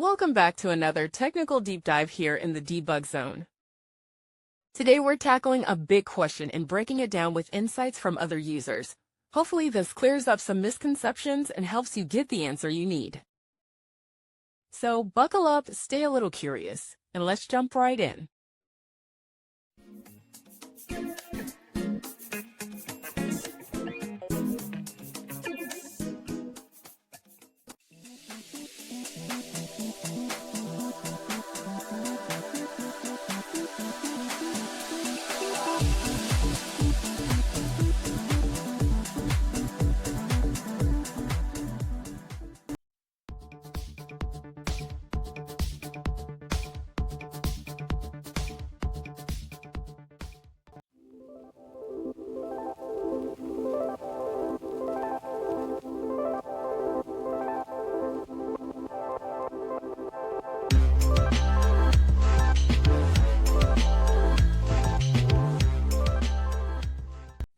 Welcome back to another technical deep dive here in the debug zone. Today we're tackling a big question and breaking it down with insights from other users. Hopefully this clears up some misconceptions and helps you get the answer you need. So buckle up, stay a little curious, and let's jump right in.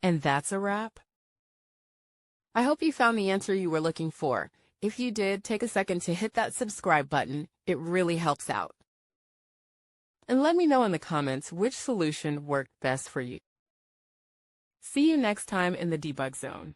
And that's a wrap. I hope you found the answer you were looking for. If you did, take a second to hit that subscribe button. It really helps out. And let me know in the comments which solution worked best for you. See you next time in the debug zone.